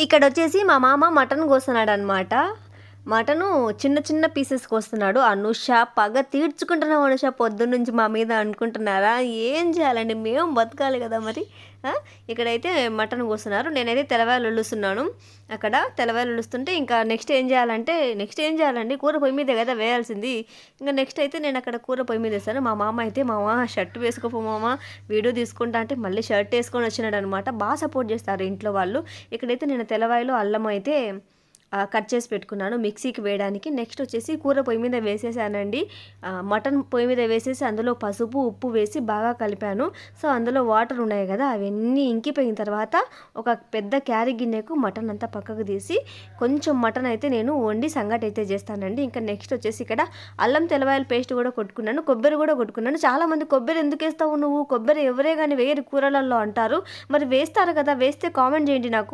ఇక్కడొచ్చేసి మా మామ mutton కోస్తున్నాడనమాట. Mutton చిన్న చిన్న పీసెస్ కోస్తున్నాడు. అనుష పగ తీర్చుకుంటున్నాం అనుష పొద్దున్నుంచి మా మీద అనుకుంటున్నారా? ఏం చేయాలండి, మేము బతకాలి కదా మరి. ఇక్కడైతే మటన్ కోస్తున్నారు. నేనైతే తెల్లవాయలు ఒలుస్తున్నాను. అక్కడ తెల్లవాయలు ఒలుస్తుంటే ఇంకా నెక్స్ట్ ఏం చేయాలండి, కూర పొయ్యి మీదే కదా వేయాల్సింది. ఇంకా నెక్స్ట్ అయితే నేను అక్కడ కూర పొయ్యి మీద వేస్తాను. మా మామ అయితే మామ షర్ట్ వేసుకోపో మామ, వీడియో తీసుకుంటా అంటే మళ్ళీ షర్ట్ వేసుకొని వచ్చినాడు అనమాట. బాగా సపోర్ట్ చేస్తారు ఇంట్లో వాళ్ళు. ఇక్కడైతే నేను తెల్లవాయలు అల్లం అయితే కట్ చేసి పెట్టుకున్నాను మిక్సీకి వేయడానికి. నెక్స్ట్ వచ్చేసి కూర పొయ్యి మీద వేసేసానండి. మటన్ పొయ్యి మీద వేసేసి అందులో పసుపు ఉప్పు వేసి బాగా కలిపాను. సో అందులో వాటర్ ఉన్నాయి కదా, అవన్నీ ఇంకిపోయిన తర్వాత ఒక పెద్ద క్యారీ గిన్నెకు మటన్ అంతా పక్కకు తీసి కొంచెం మటన్ అయితే నేను వండి సంగటి అయితే చేస్తానండి. ఇంకా నెక్స్ట్ వచ్చేసి ఇక్కడ అల్లం తెల్లవాయల పేస్ట్ కూడా కొట్టుకున్నాను, కొబ్బరి కూడా కొట్టుకున్నాను. చాలామంది కొబ్బరి ఎందుకు వేస్తావు నువ్వు, కొబ్బరి ఎవరే కానీ వేయరు కూరలలో అంటారు. మరి వేస్తారు కదా, వేస్తే కామెంట్ చేయండి నాకు.